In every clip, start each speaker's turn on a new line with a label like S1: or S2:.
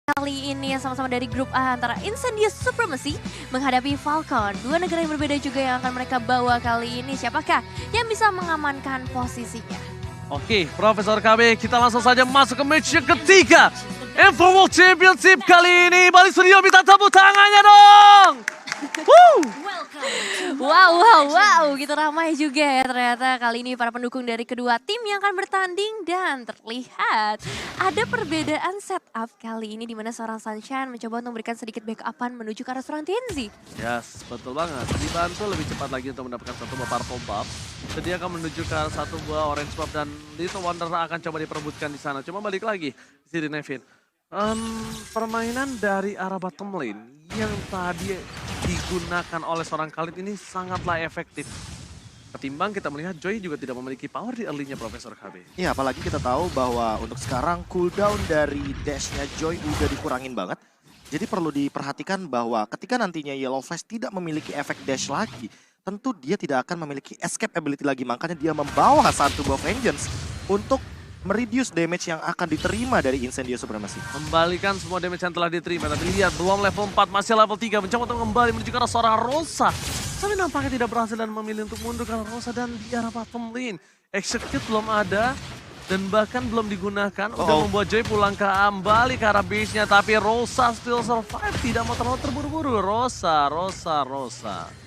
S1: kali ini yang sama-sama dari grup A antara Incendious Supremacy menghadapi Falcon. Dua negara yang berbeda juga yang akan mereka bawa kali ini. Siapakah yang bisa mengamankan posisinya?
S2: Oke, Profesor KB, kita langsung saja masuk ke match yang ketiga. Info World Championship kali ini. Balik studio minta tepuk tangannya dong. Woo!
S1: Wow, gitu ramai juga ya ternyata kali ini para pendukung dari kedua tim yang akan bertanding dan terlihat ada perbedaan setup kali ini di mana seorang Sunshine mencoba untuk memberikan sedikit backupan menuju ke arah seorang TNZ.
S2: Yes, betul banget. Dibantu lebih cepat lagi untuk mendapatkan satu buah purple buff. Jadi akan menuju ke satu buah orange buff dan Little Wonder akan coba diperebutkan di sana. Cuma balik lagi di sini Nevin. Permainan dari arah bottom lane yang tadi digunakan oleh seorang Khalid ini sangatlah efektif. Ketimbang kita melihat Joy juga tidak memiliki power di early-nya Profesor KB.
S3: Iya, apalagi kita tahu bahwa untuk sekarang cooldown dari dash-nya Joy udah dikurangin banget. Jadi perlu diperhatikan bahwa ketika nantinya Yellow Flash tidak memiliki efek dash lagi, tentu dia tidak akan memiliki escape ability lagi. Makanya dia membawa satu buff Vengeance untuk mereduce damage yang akan diterima dari Incendious Supremacy.
S2: Membalikan semua damage yang telah diterima. Tapi lihat belum level 4, masih level 3. Mencoba untuk kembali menuju ke arah seorang Rosa. Tapi nampaknya tidak berhasil dan memilih untuk mundur ke arah Rosa dan di arah bottom lane. Execute belum ada. Dan bahkan belum digunakan. Udah membuat Joy pulang kembali ke arah base-nya. Tapi Rosa still survive. Tidak mau terlalu terburu-buru. Rosa.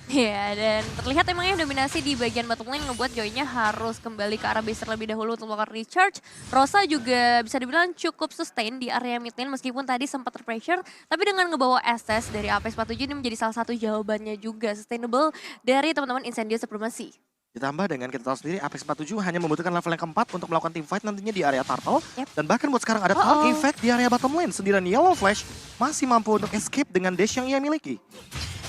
S1: Ya, dan terlihat emangnya dominasi di bagian bottom lane ngebuat Joy-nya harus kembali ke arah base terlebih dahulu untuk melakukan recharge. Rosa juga bisa dibilang cukup sustain di area mid lane meskipun tadi sempat terpressure. Tapi dengan ngebawa SS dari Apex 47 ini menjadi salah satu jawabannya juga sustainable dari teman-teman Incendious Supremacy.
S3: Ditambah dengan kita tahu sendiri Apex 47 hanya membutuhkan level yang keempat untuk melakukan team fight nantinya di area turtle. Dan bahkan buat sekarang ada turtle effect di area bottom lane. Sendirian Yellow Flash masih mampu untuk escape dengan dash yang ia miliki.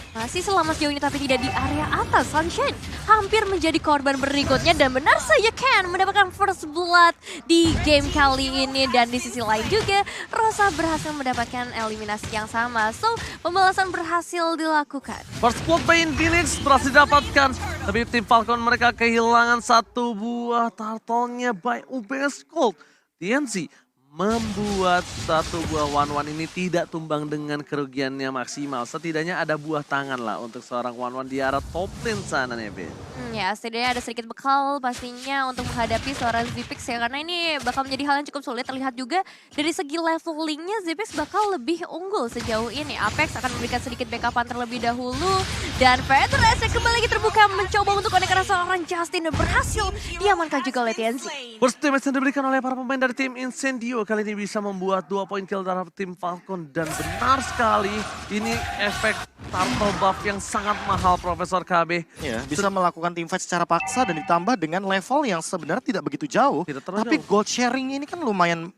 S1: Masih selamat sejauh ini tapi tidak di area atas. Sunshine hampir menjadi korban berikutnya dan benar saja Ken mendapatkan first blood di game kali ini. Dan di sisi lain juga Rosa berhasil mendapatkan eliminasi yang sama. So pembalasan berhasil dilakukan.
S2: First blood by Infinix berhasil didapatkan. Tapi tim Falcon mereka kehilangan satu buah turtle-nya by UBS Gold. TNC membuat satu buah 1-1 ini tidak tumbang dengan kerugiannya maksimal. Setidaknya ada buah tangan lah untuk seorang 1-1 di arah top lane sana Nevin.
S1: Ya setidaknya ada sedikit bekal pastinya untuk menghadapi seorang Zipix ya. Karena ini bakal menjadi hal yang cukup sulit. Terlihat juga dari segi levelingnya Zipix bakal lebih unggul sejauh ini. Apex akan memberikan sedikit backupan terlebih dahulu. Dan Petres yang kembali lagi terbuka mencoba untuk connect ke seorang Justin dan berhasil diamankan juga oleh TNC.
S2: Burst damage yang diberikan oleh para pemain dari tim Incendio kali ini bisa membuat 2 poin kill terhadap tim Falcon. Dan benar sekali ini efek turtle buff yang sangat mahal Profesor KB.
S3: Ya, bisa melakukan team fight secara paksa dan ditambah dengan level yang sebenarnya tidak begitu jauh. Tapi gold sharing ini kan lumayan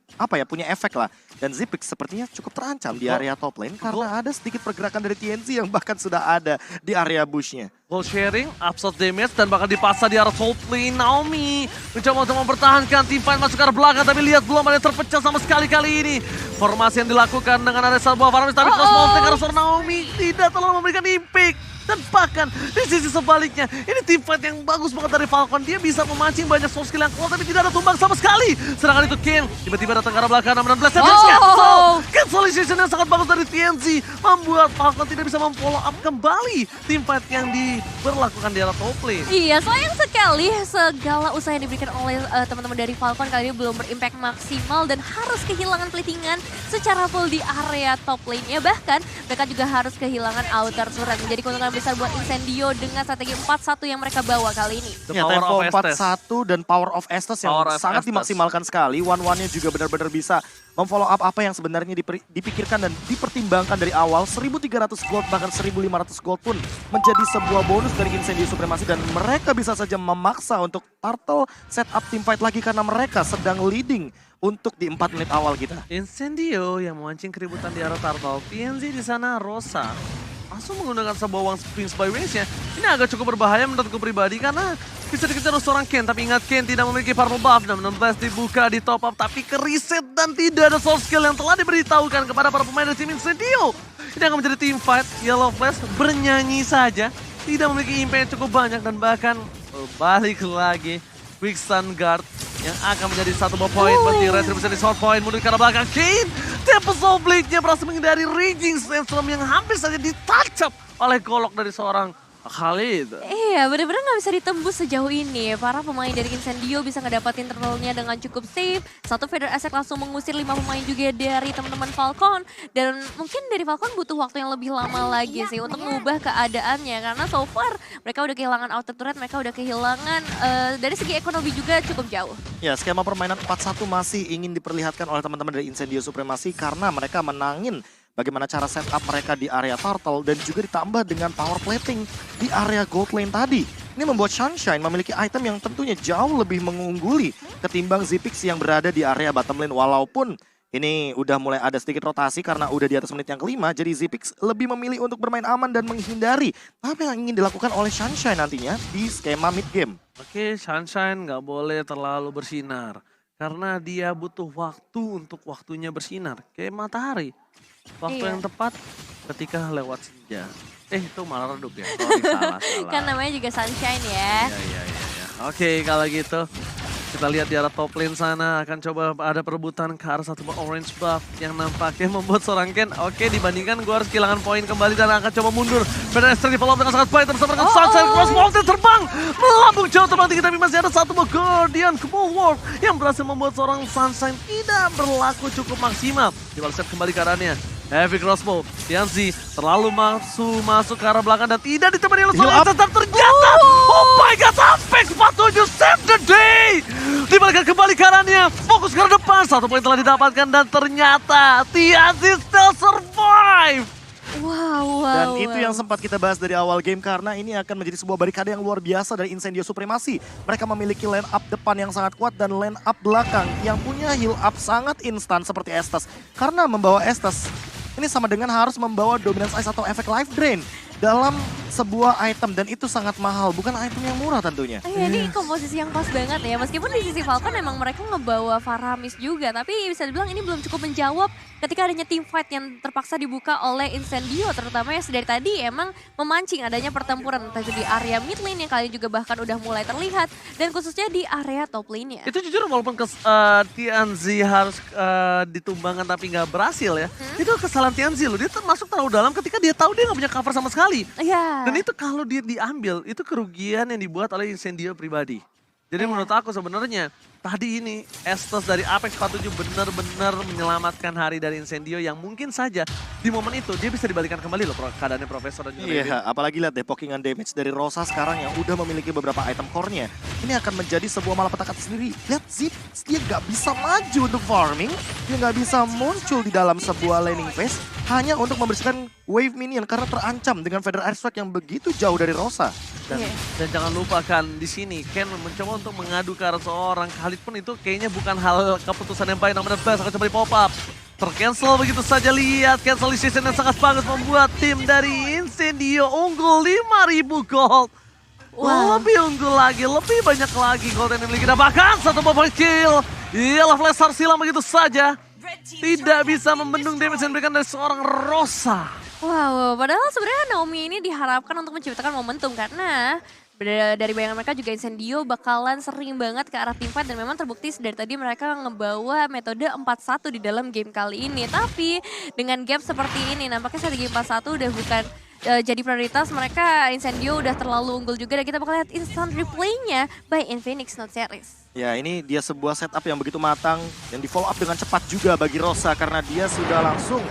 S3: punya efek lah. Dan Zipix sepertinya cukup terancam di area top lane karena ada sedikit pergerakan dari TNC yang bahkan sudah ada di area bushnya.
S2: Gold sharing, absorb damage dan bakal dipaksa di arah top lane. Naomi mencoba untuk mempertahankan tim fight masuk ke arah belakang. Tapi lihat belum ada yang terpecah sama sekali kali ini. Formasi yang dilakukan dengan ada sebuah Faramis. Tapi close mountain karena seorang Naomi tidak terlalu memberikan impact. Dan bahkan di sisi sebaliknya, ini team fight yang bagus banget dari Falcon. Dia bisa memancing banyak soft skill yang kuat tapi tidak ada tumbang sama sekali. Serangan itu Ken, tiba-tiba datang ke arah belakang dan blast cancellation yang sangat bagus dari TNC. Membuat Falcon tidak bisa memfollow up kembali team fight yang diberlakukan di arah top lane.
S1: Iya, sayang sekali segala usaha yang diberikan oleh teman-teman dari Falcon kali ini belum berimpact maksimal dan harus kehilangan platingan secara full di area top lane-nya. Bahkan mereka juga harus kehilangan outer turret menjadi keuntungan besar buat Incendio dengan strategi 4-1 yang mereka bawa kali ini.
S3: Ya, tempo 4-1 dan Power of Estes yang sangat dimaksimalkan sekali. One-one-nya juga benar-benar bisa memfollow up apa yang sebenarnya dipikirkan dan dipertimbangkan dari awal. 1.300 gold bahkan 1.500 gold pun menjadi sebuah bonus dari Incendious Supremacy. Dan mereka bisa saja memaksa untuk Turtle setup team fight lagi karena mereka sedang leading untuk di 4 menit awal kita.
S2: Incendio yang memancing keributan di arah Turtle. TNC di sana Rosa langsung menggunakan sebuah Wang Springs by Wings-nya. Ini agak cukup berbahaya menurutku pribadi karena bisa dikejar oleh seorang Ken. Tapi ingat Ken tidak memiliki purple buff dan 16 dibuka di top up. Tapi kereset dan tidak ada soft skill yang telah diberitahukan kepada para pemain dari tim Incendio. Ini akan menjadi team fight. Yellow Flash bernyanyi saja. Tidak memiliki impact yang cukup banyak dan bahkan balik lagi Quick Sun Guard yang akan menjadi satu buah poin bagi Retribution di short point. Mundur ke arah belakang, Kane Tempest of Blade-nya berhasil menghindari Raging Sandstorm yang hampir saja ditacap oleh golok dari seorang Khalid.
S1: Iya, bener-bener nggak bisa ditembus sejauh ini. Para pemain dari Incendio bisa ngedapatin turtle-nya dengan cukup safe. Satu Feather Asset langsung mengusir 5 pemain juga dari teman-teman Falcon. Dan mungkin dari Falcon butuh waktu yang lebih lama lagi sih untuk mengubah keadaannya. Karena so far mereka udah kehilangan outer turret, mereka udah kehilangan dari segi ekonomi juga cukup jauh.
S3: Ya, skema permainan 4-1 masih ingin diperlihatkan oleh teman-teman dari Incendio Supremacy karena mereka menangin bagaimana cara setup mereka di area turtle dan juga ditambah dengan power plating di area gold lane tadi. Ini membuat Sunshine memiliki item yang tentunya jauh lebih mengungguli ketimbang Zipix yang berada di area bottom lane. Walaupun ini udah mulai ada sedikit rotasi karena udah di atas menit yang kelima, jadi Zipix lebih memilih untuk bermain aman dan menghindari apa yang ingin dilakukan oleh Sunshine nantinya di skema mid game.
S2: Oke, Sunshine nggak boleh terlalu bersinar. Karena dia butuh waktu untuk waktunya bersinar. Kayak matahari. Waktu yang tepat ketika lewat senja. Itu malah redup ya. Sorry, salah.
S1: Kan namanya juga Sunshine ya.
S2: Iya. Oke, kalau gitu kita lihat di arah top lane sana akan coba ada perebutan ke arah satu orange buff yang nampaknya membuat seorang Ken. Oke, dibandingkan gue harus kehilangan poin kembali dan akan coba mundur. Pedestrian di follow up dengan sangat baik bersama dengan Sunshine Cross Mountain terbang melambung jauh terbang tinggi, tapi masih ada satu Guardian ke Bulwark yang berhasil membuat seorang Sunshine tidak berlaku cukup maksimal. Dibalaskan kembali keadaannya. Heavy crossbow, Tianzi terlalu masuk ke arah belakang dan tidak ditemani oleh seorang dan ternyata oh my god, Apex 47 save the day. Dibalikan kembali karannya, fokus ke depan, 1 poin telah didapatkan dan ternyata Tianzi still survive.
S1: Wow.
S3: Dan itu yang sempat kita bahas dari awal game karena ini akan menjadi sebuah barikade yang luar biasa dari Incendio Supremacy. Mereka memiliki line up depan yang sangat kuat dan line up belakang yang punya heal up sangat instan seperti Estes. Karena membawa Estes ini sama dengan harus membawa Dominance Ice atau efek Life Drain dalam sebuah item dan itu sangat mahal, bukan item yang murah tentunya.
S1: Ini komposisi yang pas banget ya, meskipun di sisi Falcon emang mereka ngebawa Faramis juga, tapi bisa dibilang ini belum cukup menjawab ketika adanya team fight yang terpaksa dibuka oleh Incendio, terutama yang dari tadi emang memancing adanya pertempuran entah itu di area mid lane yang kalian juga bahkan udah mulai terlihat, dan khususnya di area top lane-nya.
S2: Itu jujur walaupun Tianzi harus ditumbangkan tapi nggak berhasil ya, itu kesalahan Tianzi loh, dia masuk terlalu dalam ketika dia tahu dia nggak punya cover sama sekali.
S1: Iya.
S2: Dan itu kalau dia diambil, itu kerugian yang dibuat oleh Incendio pribadi. Jadi menurut aku sebenarnya tadi ini Estes dari Apex 47 benar-benar menyelamatkan hari dari Incendio yang mungkin saja di momen itu dia bisa dibalikan kembali loh keadaannya Profesor dan juga
S3: Iya, apalagi lihat deh pokingan damage dari Rosa sekarang yang udah memiliki beberapa item core-nya. Ini akan menjadi sebuah malapetaka sendiri. Lihat Zip, dia nggak bisa maju untuk farming, dia nggak bisa muncul di dalam sebuah laning phase hanya untuk membersihkan wave minion karena terancam dengan Feather Airstrike yang begitu jauh dari Rosa.
S2: Dan jangan lupakan di sini Ken mencoba untuk mengadu ke arah seorang Khalid pun itu kayaknya bukan hal keputusan yang baik. Namun Blast akan coba di pop up. Tercancel begitu saja, lihat cancellation yang sangat bagus membuat tim dari Incendio unggul 5.000 gold. Lebih unggul lagi, lebih banyak lagi gold yang dimiliki. Dan bahkan satu point kill. Ialah Flash silang begitu saja. Tidak bisa membendung damage yang diberikan dari seorang Rosa.
S1: Wow, padahal sebenarnya Naomi ini diharapkan untuk menciptakan momentum karena dari bayangan mereka juga Incendio bakalan sering banget ke arah teamfight dan memang terbukti dari tadi mereka ngebawa metode 4-1 di dalam game kali ini. Tapi dengan gap seperti ini nampaknya saat game 4-1 udah bukan jadi prioritas mereka. Incendio udah terlalu unggul juga dan kita bakal lihat instant replaynya by Infinix Note Series.
S3: Ya, ini dia sebuah setup yang begitu matang dan di follow up dengan cepat juga bagi Rosa karena dia sudah langsung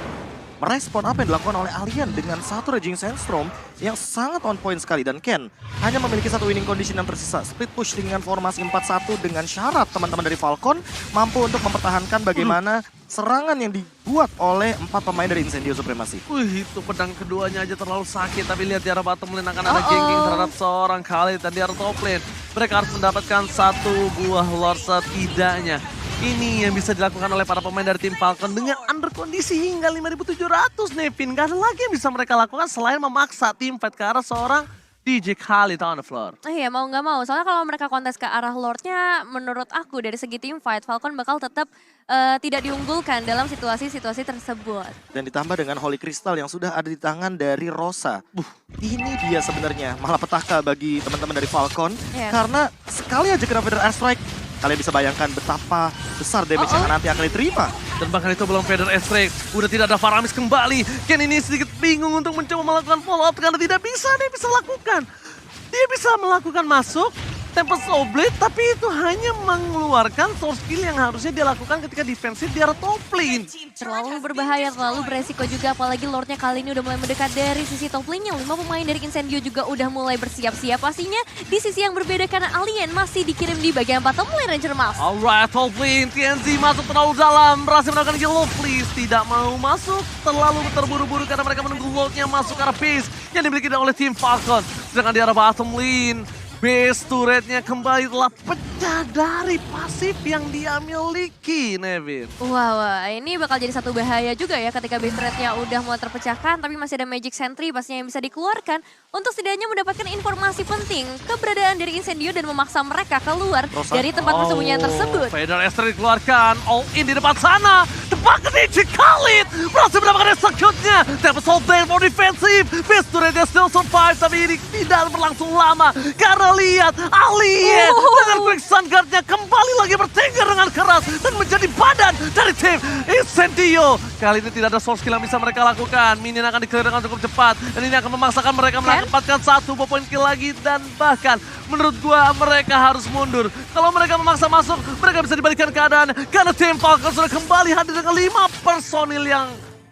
S3: merespon apa yang dilakukan oleh Alien dengan satu Raging Sandstorm yang sangat on point sekali. Dan Ken hanya memiliki satu winning condition yang tersisa. Split push dengan formasi 4-1 dengan syarat teman-teman dari Falcon mampu untuk mempertahankan bagaimana serangan yang dibuat oleh 4 pemain dari Incendio Supremacy.
S2: Itu pedang keduanya aja terlalu sakit. Tapi lihat di arah bottom lane akan ada ganking terhadap seorang Khalid. Dan di arah top lane mereka harus mendapatkan satu buah Lord setidaknya. Ini yang bisa dilakukan oleh para pemain dari tim Falcon dengan under kondisi hingga 5.700 Nevin. Gak ada lagi yang bisa mereka lakukan selain memaksa tim fight ke arah seorang DJ Khalid on the floor.
S1: Iya, mau nggak mau. Soalnya kalau mereka kontes ke arah Lordnya, menurut aku dari segi tim fight, Falcon bakal tetap tidak diunggulkan dalam situasi-situasi tersebut.
S3: Dan ditambah dengan Holy Crystal yang sudah ada di tangan dari Rosa. Ini dia sebenarnya malapetaka bagi teman-teman dari Falcon. Karena sekali aja kena Feather Airstrike, Kalian bisa bayangkan betapa besar damage yang nanti akan diterima.
S2: Dan bahkan itu belum Vader Estrek, udah tidak ada Faramis kembali. Ken ini sedikit bingung untuk mencoba melakukan follow up karena tidak bisa, dia bisa lakukan. Dia bisa melakukan masuk, Tempest Oblate, tapi itu hanya mengeluarkan source kill yang harusnya dia lakukan ketika defensif di arah top lane.
S1: Terlalu berbahaya, terlalu beresiko juga, apalagi Lordnya kali ini udah mulai mendekat dari sisi top lane-nya. 5 pemain dari Incendio juga udah mulai bersiap-siap pastinya di sisi yang berbeda karena Alien masih dikirim di bagian bottom lane Ranger Mas.
S2: Alright, top lane, TNZ masuk terlalu dalam, berhasil melakukan yellow please, tidak mau masuk, terlalu terburu-buru karena mereka menunggu Lordnya masuk ke arah base yang dimiliki oleh tim Falcon. Sedangkan di arah bottom lane, base turretnya kembali telah pecah dari pasif yang dia miliki, Nevin.
S1: Wah, ini bakal jadi satu bahaya juga ya ketika base turretnya udah mulai terpecahkan, tapi masih ada Magic Sentry pastinya yang bisa dikeluarkan untuk setidaknya mendapatkan informasi penting keberadaan dari Incendio dan memaksa mereka keluar dari tempat persembunyian tersebut.
S2: Vader Estrek dikeluarkan, all in di depan sana, tebak ke Khalid, berhasil mendapatkan execute-nya. Tempest Oblate for defensive, base turretnya still survive, tapi ini tidak berlangsung lama karena lihat Alien dengan quick sun guard-nya kembali lagi bertengger dengan keras dan menjadi badan dari tim Incendio. Kali ini tidak ada source kill yang bisa mereka lakukan. Minion akan di-clear dengan cukup cepat dan ini akan memaksakan mereka mendapatkan 1 point kill lagi dan bahkan menurut gua mereka harus mundur. Kalau mereka memaksa masuk, mereka bisa dibalikan keadaan karena tim Falcon sudah kembali hadir dengan 5 personil yang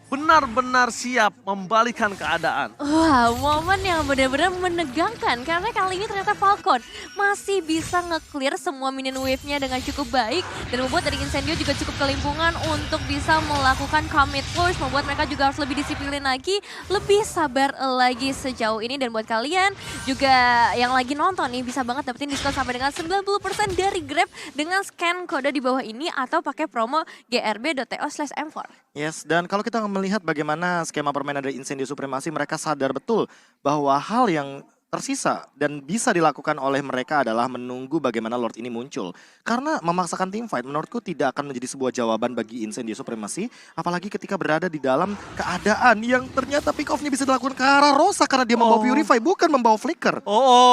S2: benar-benar siap membalikan keadaan.
S1: Wah, momen yang benar-benar menegangkan karena kali ini ternyata Falcon masih bisa nge-clear semua minion wave-nya dengan cukup baik dan membuat dari Incendio juga cukup kelimpungan untuk bisa melakukan commit push, membuat mereka juga harus lebih disiplin lagi, lebih sabar lagi sejauh ini. Dan buat kalian juga yang lagi nonton nih bisa banget dapetin diskon sampai dengan 90% dari Grab dengan scan kode di bawah ini atau pakai promo grb.to/m4.
S3: Yes, dan kalau kita melihat bagaimana skema permainan dari Incendio Supremacy, mereka sadar betul bahwa hal yang tersisa dan bisa dilakukan oleh mereka adalah menunggu bagaimana Lord ini muncul. Karena memaksakan team fight menurutku tidak akan menjadi sebuah jawaban bagi Incendio Supremacy, apalagi ketika berada di dalam keadaan yang ternyata pick off-nya bisa dilakukan ke arah Rosa karena dia membawa Purify, bukan membawa Flicker.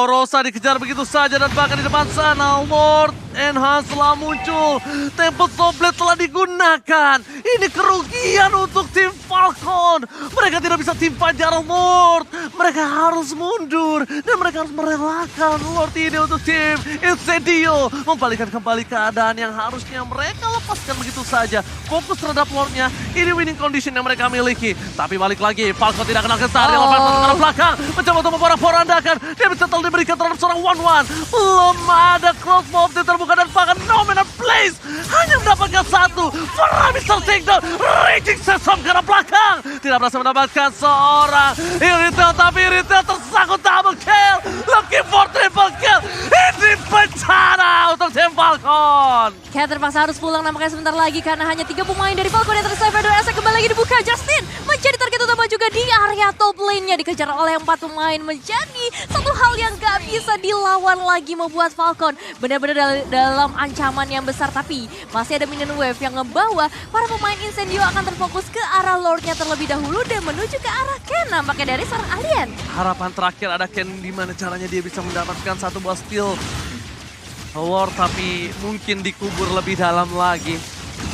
S2: Rosa dikejar begitu saja dan bahkan di depan sana Lord Enhance telah muncul. Tempest Oblate telah digunakan. Ini kerugian untuk tim Falcon. Mereka tidak bisa tim fight jarang Lord. Mereka harus mundur. Dan mereka harus merelakan Lord ini untuk tim Incendio. Membalikkan kembali keadaan yang harusnya mereka lepaskan begitu saja. Fokus terhadap Lordnya, ini winning condition yang mereka miliki. Tapi balik lagi, Falcon tidak kenal kesal. Dia lepas ke arah belakang, mencoba untuk memporak-porandakan. Dia telah diberikan terhadap seorang 1-1. Belum ada cross mob yang terbuka dan bahkan Nominal Place hanya mendapatkan 1. Faramis takedown, Raging Sesam ke arah belakang. Tidak berhasil mendapatkan seorang Irritel, tapi Irritel tersangkut double kill, looking for triple kill. Ini bencana untuk tim Falcon.
S1: Cat terpaksa harus pulang nampaknya sebentar lagi karena hanya 3 pemain dari Falcon yang tersisa. Vader Estrek kembali lagi dibuka. Justin menjadi target utama juga di area top lane-nya, dikejar oleh 4 pemain, menjadi satu hal yang gak bisa dilawan lagi, membuat Falcon benar-benar dalam ancaman yang besar. Tapi masih ada minion wave yang ngebawa para pemain Incendio akan terfokus ke arah Lord-nya terlebih dahulu dan menuju ke arah Ken nampaknya dari seorang Alien.
S2: Harapan terakhir ada Ken, di mana caranya dia bisa mendapatkan 1 buah steal Lord, tapi mungkin dikubur lebih dalam lagi.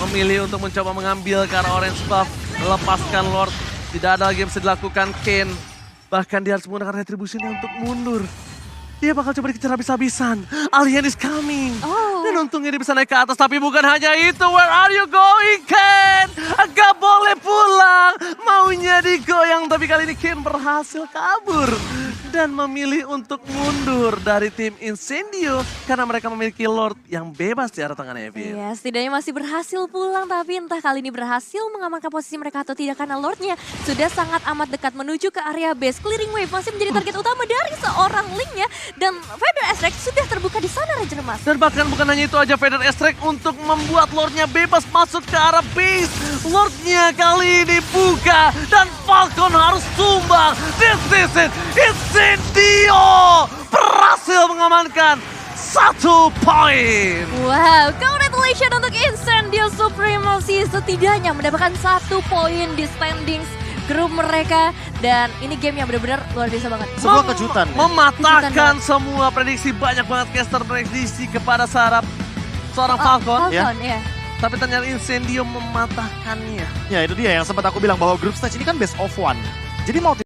S2: Memilih untuk mencoba mengambil ke arah orange buff, melepaskan Lord. Tidak ada lagi yang bisa dilakukan Ken. Bahkan dia harus menggunakan retribusinya untuk mundur. Dia bakal coba dikejar habis-habisan. Alien is coming. Dan untungnya dia bisa naik ke atas. Tapi bukan hanya itu. Where are you going, Ken? Gak boleh pulang. Maunya digoyang. Tapi kali ini Ken berhasil kabur. Dan memilih untuk mundur dari tim Incendio. Karena mereka memiliki Lord yang bebas di arah tengah Nevin.
S1: Iya, setidaknya masih berhasil pulang. Tapi entah kali ini berhasil mengamankan posisi mereka atau tidak. Karena Lordnya sudah sangat amat dekat menuju ke area base. Clearing wave masih menjadi target utama dari seorang Link-nya. Dan Vader Estrek sudah terbuka di sana, Ranger Mas.
S2: Dan bahkan bukan hanya itu aja, Vader Estrek untuk membuat Lordnya bebas masuk ke arah base. Lordnya kali ini buka dan Falcon harus tumbang. This is it. Incendio berhasil mengamankan 1 poin.
S1: Wow, congratulations untuk Incendio Supremacy. Setidaknya mendapatkan 1 poin di standings grup mereka. Dan ini game yang benar-benar luar biasa banget.
S3: Sebuah kejutan.
S2: Mematahkan semua prediksi, banyak banget caster prediksi kepada Sarap. seorang Falcon.
S1: Falcon, ya.
S2: Tapi ternyata Incendio mematahkannya.
S3: Ya itu dia yang sempat aku bilang bahwa group stage ini kan best of one. Jadi mau